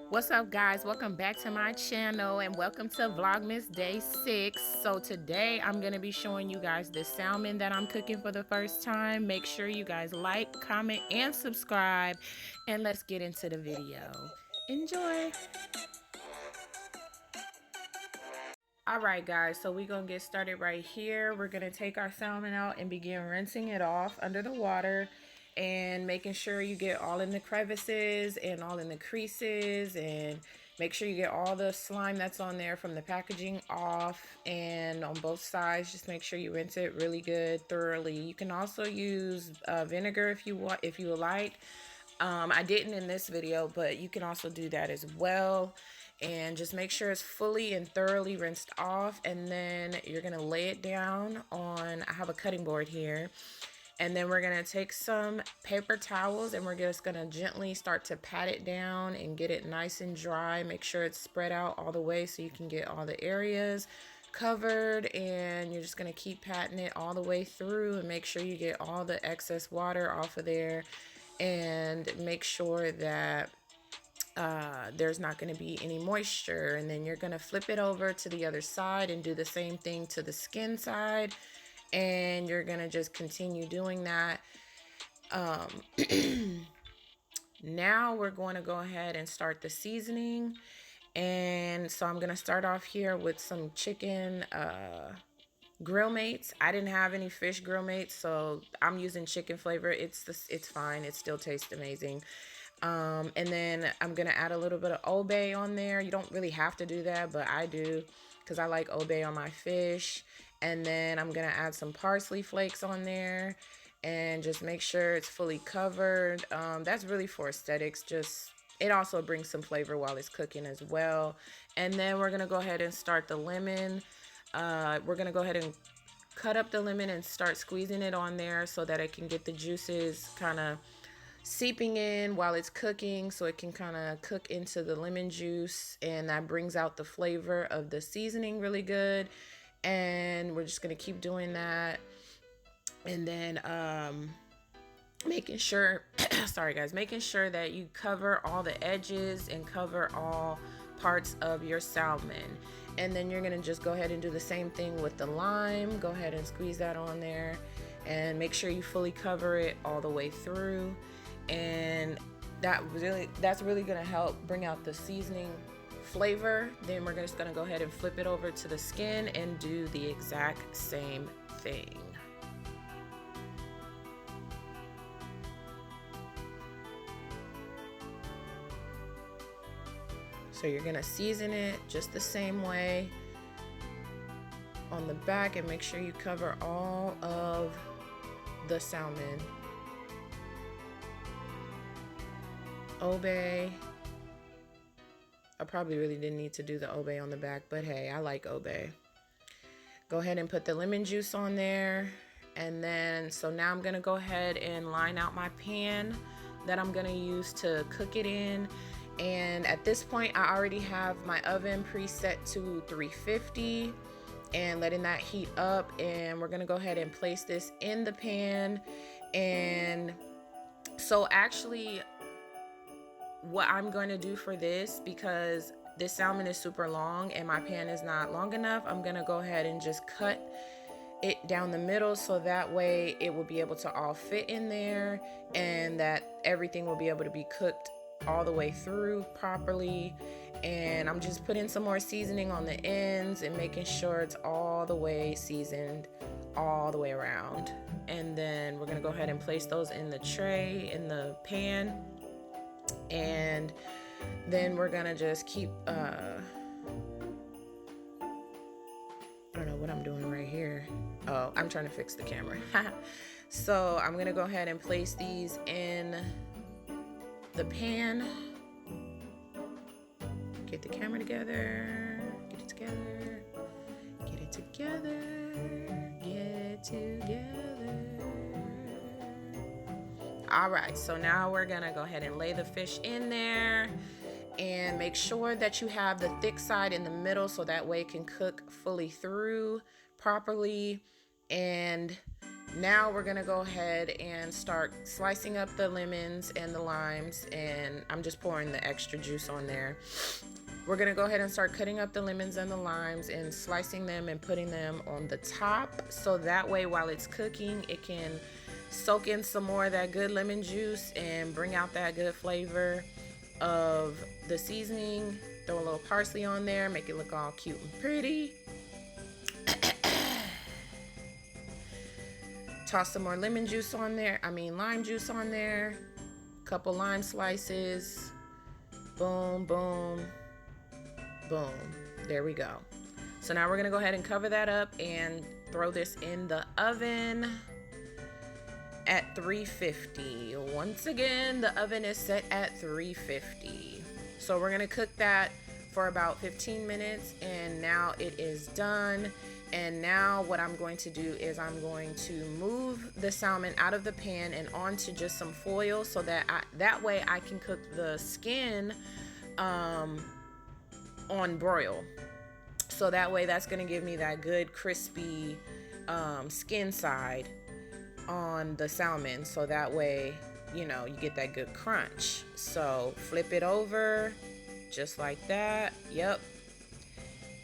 What's up, guys? Welcome back to my channel and welcome to Vlogmas day 6. So today I'm going to be showing you guys the salmon that I'm cooking for the first time. Make sure you guys like, comment, and subscribe, and let's get into the video. Enjoy. Alright guys, so we're going to get started right here. We're going to take our salmon out and begin rinsing it off under the water and making sure you get all in the crevices and all in the creases, and make sure you get all the slime that's on there from the packaging off, and on both sides just make sure you rinse it really good thoroughly. You can also use vinegar if you want, if you would like. I didn't in this video, but you can also do that as well. And just make sure it's fully and thoroughly rinsed off, and then you're gonna lay it down on, I have a cutting board here, and then we're gonna take some paper towels and we're just gonna gently start to pat it down and get it nice and dry. Make sure it's spread out all the way so you can get all the areas covered, and you're just gonna keep patting it all the way through and make sure you get all the excess water off of there, and make sure that there's not going to be any moisture. And then you're going to flip it over to the other side and do the same thing to the skin side, and you're going to just continue doing that. Now we're going to go ahead and start the seasoning. And so I'm going to start off here with some chicken grill mates. I didn't have any fish grill mates, so I'm using chicken flavor. It's fine. It still tastes amazing. And then I'm gonna add a little bit of Old Bay on there. You don't really have to do that, but I do because I like Old Bay on my fish. And then I'm gonna add some parsley flakes on there and just make sure it's fully covered. That's really for aesthetics. Just, it also brings some flavor while it's cooking as well. And then we're gonna go ahead and start the lemon. We're gonna go ahead and cut up the lemon and start squeezing it on there so that it can get the juices kind of seeping in while it's cooking, so it can kind of cook into the lemon juice, and that brings out the flavor of the seasoning really good. And we're just going to keep doing that. And then making sure sorry guys, making sure that you cover all the edges and cover all parts of your salmon. And then you're going to just go ahead and do the same thing with the lime. Go ahead and squeeze that on there and make sure you fully cover it all the way through. And that's really going to help bring out the seasoning flavor. Then we're just going to go ahead and flip it over to the skin and do the exact same thing. So you're going to season it just the same way on the back, and make sure you cover all of the salmon. Old Bay. I probably really didn't need to do the Old Bay on the back, but hey, I like Old Bay. Go ahead and put the lemon juice on there. And then, so now I'm gonna go ahead and line out my pan that I'm gonna use to cook it in. And at this point, I already have my oven preset to 350 and letting that heat up. And we're gonna go ahead and place this in the pan. And so actually, what I'm going to do for this, because this salmon is super long and my pan is not long enough, I'm going to go ahead and just cut it down the middle, so that way it will be able to all fit in there, and that everything will be able to be cooked all the way through properly. And I'm just putting some more seasoning on the ends and making sure it's all the way seasoned all the way around. And then we're going to go ahead and place those in the tray, in the pan. And then we're gonna just keep I don't know what I'm doing right here. Oh, I'm trying to fix the camera. So I'm gonna go ahead and place these in the pan. Get the camera together. Get it together. Get it together. Get it together. All right, so now we're gonna go ahead and lay the fish in there, and make sure that you have the thick side in the middle, so that way it can cook fully through properly. And Now we're gonna go ahead and start slicing up the lemons and the limes, and I'm just pouring the extra juice on there. We're gonna go ahead and start cutting up the lemons and the limes and slicing them and putting them on the top, so that way while it's cooking it can soak in some more of that good lemon juice and bring out that good flavor of the seasoning. Throw a little parsley on there, make it look all cute and pretty. Toss some more lemon juice on there, lime juice on there. Couple lime slices. Boom, boom, boom. There we go. So now we're gonna go ahead and cover that up and throw this in the oven at 350. Once again, the oven is set at 350. So we're gonna cook that for about 15 minutes, and now it is done. And now what I'm going to do is I'm going to move the salmon out of the pan and onto just some foil, so that that way I can cook the skin on broil. So that way that's going to give me that good crispy skin side on the salmon, so that way you get that good crunch. So flip it over just like that. Yep.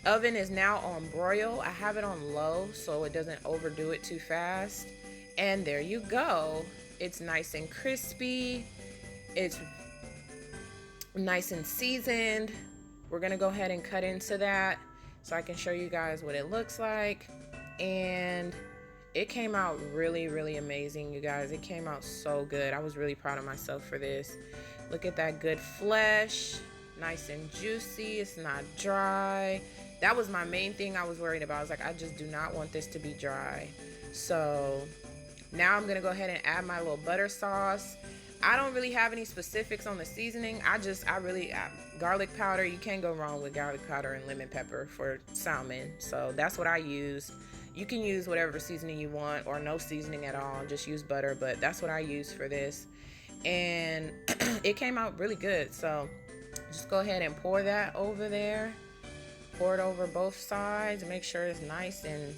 Oven is now on broil. I have it on low so it doesn't overdo it too fast. And there you go. It's nice and crispy. It's nice and seasoned. We're gonna go ahead and cut into that so I can show you guys what it looks like. And it came out really, really amazing, you guys. It came out so good. I was really proud of myself for this. Look at that good flesh. Nice and juicy. It's not dry. That was my main thing I was worried about. I was like, I just do not want this to be dry. So now I'm gonna go ahead and add my little butter sauce. I don't really have any specifics on the seasoning. Garlic powder. You can't go wrong with garlic powder and lemon pepper for salmon. So that's what I use. You can use whatever seasoning you want, or no seasoning at all. Just use butter, but that's what I use for this. And it came out really good. So just go ahead and pour that over there. Pour it over both sides. Make sure it's nice and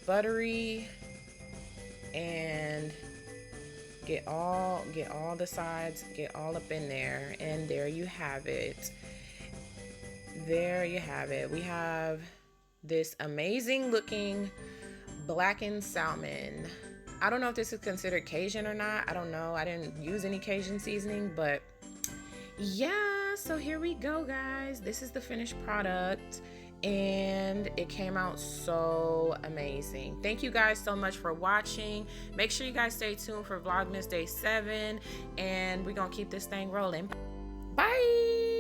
buttery. And get all the sides, get all up in there. And there you have it. There you have it. We have this amazing looking blackened salmon. I don't know if this is considered Cajun or not. I don't know. I didn't use any Cajun seasoning, but yeah, so here we go, guys. This is the finished product, and it came out so amazing. Thank you guys so much for watching. Make sure you guys stay tuned for Vlogmas Day 7, and we're gonna keep this thing rolling. Bye.